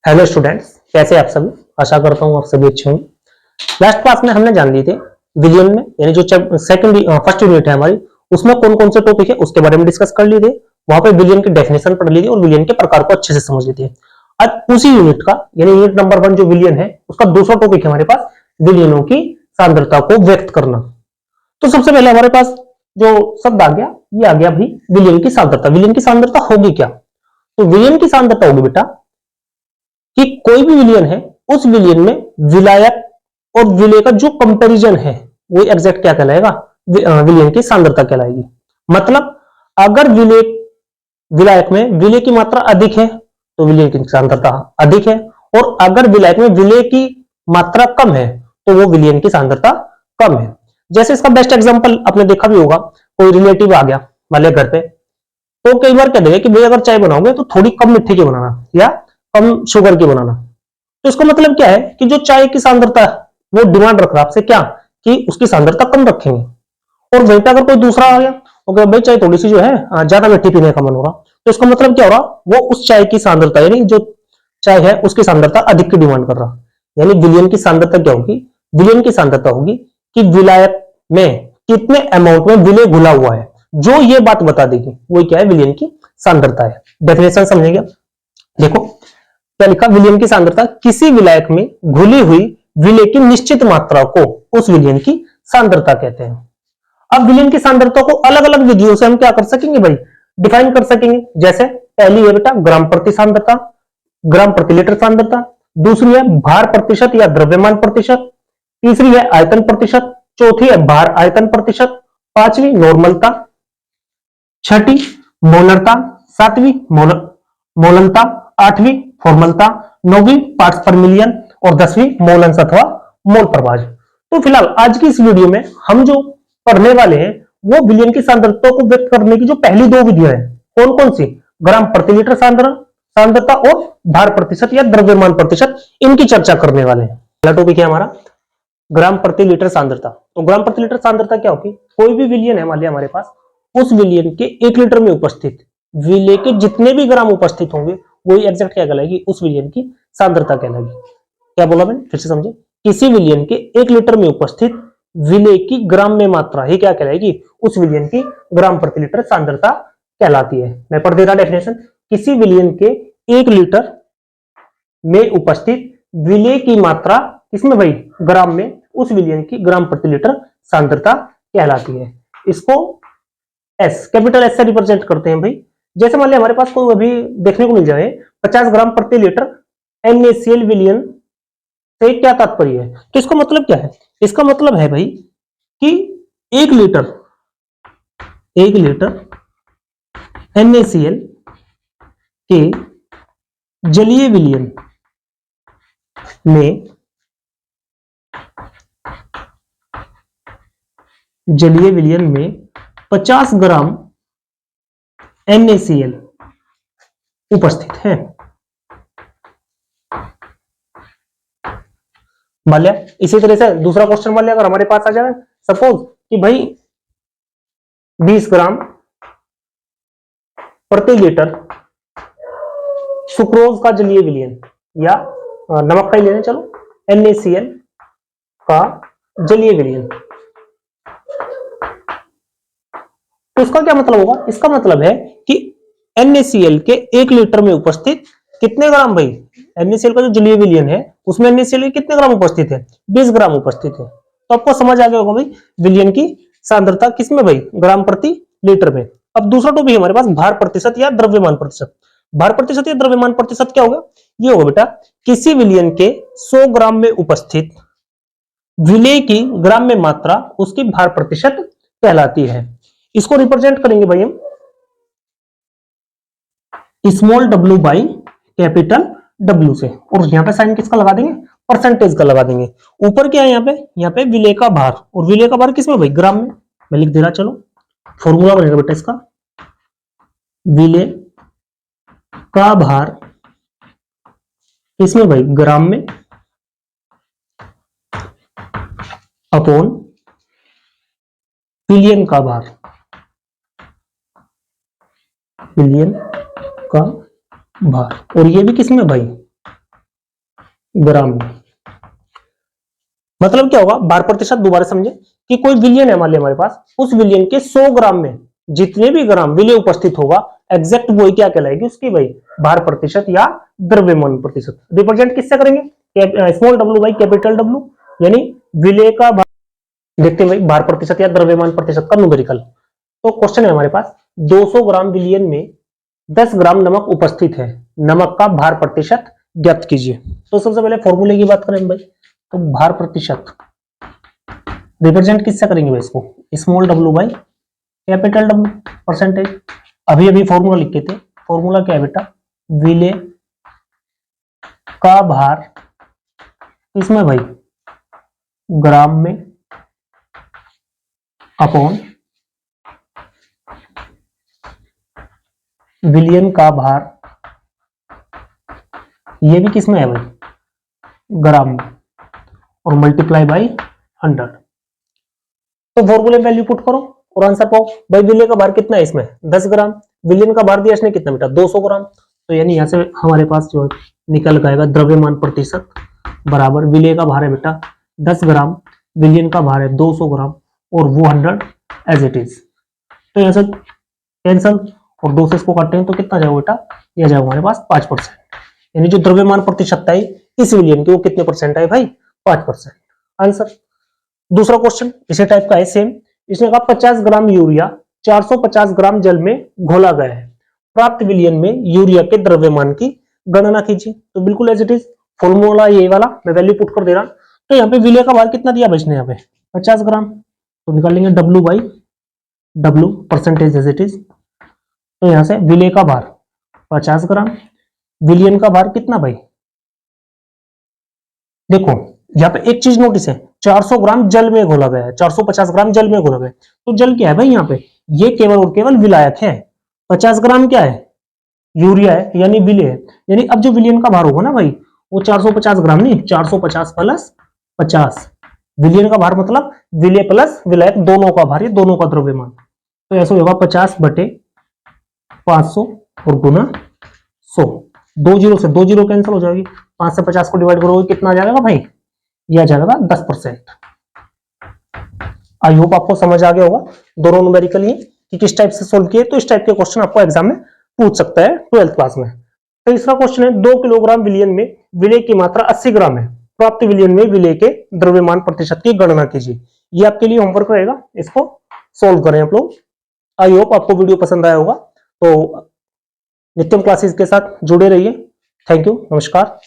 Hello students, कैसे आप सभी। आशा करता हूँ आप सभी अच्छे होंगे। लास्ट क्लास में हमने जान ली थे विलियन में, यानी जो फर्स्ट यूनिट है हमारी, उसमें कौन कौन से टॉपिक है उसके बारे में डिस्कस कर लिए थे। वहां पे विलियन की डेफिनेशन पढ़ ली थी और विलियन के प्रकार को अच्छे से समझ लिए थे। आज उसी यूनिट का यानी यूनिट नंबर 1 जो विलियन है उसका दूसरा टॉपिक है हमारे पास, विलियनों की सांद्रता को व्यक्त करना। तो सबसे पहले हमारे पास जो शब्द आ गया, ये आ गया भाई विलियन की सांद्रता। विलियन की सांद्रता होगी क्या? तो विलियन की सांद्रता होगी बेटा कि कोई भी विलियन है, उस विलियन में विलायक और विलेय का जो कंपैरिजन है वो एग्जैक्ट क्या कहलाएगा? विलियन की सांद्रता कहलाएगी। मतलब अगर विलायक में विलेय की मात्रा अधिक है तो विलेय की सांद्रता अधिक है, और अगर विलायक में विलेय की मात्रा कम है तो वो विलियन की सांद्रता कम है। जैसे इसका बेस्ट एग्जांपल आपने देखा भी होगा, कोई रिलेटिव आ गया वाले घर पे, तो कई बार कह देगा कि भाई अगर चाय बनाओगे तो थोड़ी कम मिट्टी की बनाना या कम शुगर की बनाना। तो इसका मतलब क्या है कि जो चाय की सांद्रता है वो डिमांड रख रहा है आपसे क्या, कि उसकी सांद्रता कम रखेंगे। और वहीं पे अगर कोई दूसरा आ गया और भाई चाय थोड़ी सी जो है ज्यादा मिट्टी पीने का मन हो रहा, तो इसका मतलब क्या हो रहा, वो उस चाय की सांद्रता यानी जो चाय है उसकी सांद्रता अधिक की डिमांड कर रहा। यानी विलियन की सांद्रता क्या होगी? विलियन की सांद्रता होगी कि विलायक में कितने अमाउंट में विलेय घुला हुआ है, जो ये बात बता देगी वो क्या है, विलियन की सांद्रता है। डेफिनेशन समझेंगे। देखो क्या लिखा, विलियन की सांद्रता किसी विलायक में घुली हुई विलेय की निश्चित मात्रा को उस विलियन की सांद्रता कहते हैं। अब विलियन की सांद्रता को अलग अलग विधियों से हम क्या कर सकेंगे भाई, डिफाइन कर सकेंगे। जैसे पहली है बेटा ग्राम प्रति सांद्रता, ग्राम प्रति लीटर सांद्रता। दूसरी है भार प्रतिशत या द्रव्यमान प्रतिशत। तीसरी है आयतन प्रतिशत। चौथी है भार आयतन प्रतिशत। पांचवी नॉर्मलता। छठी मोलरता। सातवीं मोलनता। आठवीं फॉर्मलता। नौवीं पार्ट्स पर मिलियन। और 10वीं मोलंस अथवा मोल प्रभाज। तो फिलहाल आज की इस वीडियो में हम जो पढ़ने वाले हैं वो विलियन की सांद्रता को व्यक्त करने की जो पहली दो विधियां हैं, कौन कौन सी? ग्राम प्रति लीटर सांद्रता और भार प्रतिशत या द्रव्यमान प्रतिशत, इनकी चर्चा करने वाले हैं। पहला टॉपिक है हमारा ग्राम प्रति लीटर सांद्रता। तो ग्राम प्रति लीटर सांद्रता क्या होगी? कोई भी विलियन है मान लिया हमारे पास, उस विलियन के 1 लीटर में उपस्थित विलेय के जितने भी ग्राम उपस्थित होंगे वही एग्जैक्ट क्या कहलाएगी, उस विलियन की सांद्रता कहलाएगी। क्या बोला मैंने, फिर से समझे। किसी विलियन के 1 लीटर में उपस्थित विलेय की ग्राम में मात्रा ही क्या कहलाएगी, उस विलियन की ग्राम प्रति लीटर सांद्रता कहलाती है। मैं पढ़ दे रहा डेफिनेशन। किसी विलियन के 1 लीटर में उपस्थित विलेय की मात्रा किसमें भाई, ग्राम में, उस विलियन की ग्राम प्रति लीटर सांद्रता कहलाती है। इसको एस, कैपिटल एस से रिप्रेजेंट करते हैं भाई। जैसे मान लिया हमारे पास कोई अभी देखने को मिल जाए 50 ग्राम प्रति लीटर NaCl विलियन से क्या तात्पर्य है? तो इसका मतलब क्या है? इसका मतलब है भाई कि 1 लीटर NaCl के जलीय विलियन में 50 ग्राम NaCl उपस्थित है। मान लिया इसी तरह से दूसरा क्वेश्चन मान लिया अगर हमारे पास आ जाए, सपोज कि भाई 20 ग्राम प्रति लीटर सुक्रोज का जलीय विलयन या नमक का ही लेने चलो, NaCl का जलीय विलयन, तो इसका क्या मतलब होगा? इसका मतलब है कि NaCl के 1 लीटर में उपस्थित कितने ग्राम भाई, NaCl का जो जलीय विलयन है उसमें NaCl के कितने ग्राम उपस्थित है? 20 ग्राम उपस्थित है। तो आपको समझ आ गया होगा भाई विलयन की सांद्रता किसमें भाई, ग्राम प्रति लीटर में। अब दूसरा टॉपिक हमारे पास भार प्रतिशत या द्रव्यमान प्रतिशत। भार प्रतिशत या द्रव्यमान प्रतिशत क्या होगा? ये होगा बेटा किसी विलयन के 100 ग्राम में उपस्थित विलेय की ग्राम में मात्रा उसकी भार प्रतिशत कहलाती है। इसको रिप्रेजेंट करेंगे भाई हम small w by capital W से, और यहां पे साइन किसका लगा देंगे, परसेंटेज का लगा देंगे। ऊपर क्या है यहाँ पे विलेय का भार, और विलेय का भार किसमें भाई, ग्राम में। मैं लिख दे रहा, चलो फॉर्मूला बनेगा बेटा इसका, विलेय का भार किसमें भाई, ग्राम में, अपॉन विलयन का भार, विलयन का भार, और ये भी किसमें भाई, ग्राम में। मतलब क्या होगा, भार प्रतिशत दोबारा समझे कि कोई विलियन है मान लिया हमारे पास, उस विलियन के 100 ग्राम में जितने भी ग्राम विलय उपस्थित होगा, एग्जैक्ट वही क्या कहलाएगी उसकी भाई भार प्रतिशत या द्रव्यमान प्रतिशत। रिप्रेजेंट किससे करेंगे, small W by capital W, यानी विलय का देखते हैं भाई भार प्रतिशत या द्रव्यमान प्रतिशत का न्यूमेरिकल। तो क्वेश्चन है हमारे पास 200 ग्राम विलियन में 10 ग्राम नमक उपस्थित है, नमक का भार प्रतिशत ज्ञात कीजिए। तो सबसे पहले फॉर्मूले की बात करें भाई, तो भार प्रतिशत रिप्रेजेंट किससे करेंगे भाई इसको, small W by capital W, percentage. अभी अभी फॉर्मूला लिखे थे, फॉर्मूला क्या है बेटा, विलय का भार इसमें भाई ग्राम में अपॉन विलियन का भार, ये भी किसमें है भाई, ग्राम में, और मल्टीप्लाई बाई 100। तो फॉर्मूले में वैल्यू पुट करो और आंसर पाओ। भाई विलय का भार कितना है इसमें 10 ग्राम, विलियन का भार दिया इसने कितना बेटा 200 ग्राम। तो यानी यहां से हमारे पास जो निकल के आएगा द्रव्यमान प्रतिशत बराबर विलय का भार है बेटा 10 ग्राम, विलियन का भार है 200 ग्राम और वो 100 एज इट इज। तो यहां से कैंसल और 2 से इसको काटते हैं तो कितना जाएगा बेटा, यह जाएगा हमारे पास 5%। यानी जो द्रव्यमान प्रतिशत है इस विलियन की वो कितने परसेंट है भाई, 5%। आंसर। दूसरा क्वेश्चन इसी टाइप का है सेम, इसने कहा 50 ग्राम यूरिया 450 ग्राम जल में घोला गया है, प्राप्त विलियन में यूरिया के द्रव्यमान की गणना कीजिए। तो बिल्कुल एज इट इज फॉर्मूला ये वाला मैं वैल्यू पुट कर दे रहा। तो यहाँ पे विलय का भार कितना दिया बचने, यहाँ पे 50 ग्राम, तो निकालेंगे W by W, percentage as it is. तो यहां से विलय का भार 50 ग्राम, विलियन का भार कितना भाई, देखो यहाँ पे एक चीज नोटिस है 400 ग्राम जल में घोला गया है, 450 ग्राम जल में घोला गया है। तो जल क्या है भाई यहाँ पे, ये केवल और केवल विलायक है। 50 ग्राम क्या है, यूरिया है यानी विलय है। यानी अब जो विलियन का भार होगा ना भाई वो 450 ग्राम नहीं, 450 प्लस 50। विलियन का भार मतलब विलय प्लस विलायक दोनों का भार, ये दोनों का द्रव्यमान। तो ऐसा होगा 50 बटे 500 और गुना 100। 2 जीरो से 2 जीरो कैंसिल हो जाएगी, 5 से 50 को डिवाइड करोगे कितना आ जाएगा भाई, यह आ जाएगा 10%। आई होप आपको समझ आ गया होगा दोनों न्यूमेरिकल ही कि किस टाइप से सोल्व किए। तो इस टाइप के क्वेश्चन आपको एग्जाम में पूछ सकता है 12th क्लास में। तीसरा क्वेश्चन है 2 किलोग्राम विलियन में विलय की मात्रा 80 ग्राम है, प्राप्त विलियन में विलय के द्रव्यमान प्रतिशत की गणना कीजिए। ये आपके लिए होमवर्क रहेगा, इसको सोल्व करें आप लोग। आई होप आपको वीडियो पसंद आया होगा। तो नित्यम क्लासेस के साथ जुड़े रहिए। थैंक यू, नमस्कार।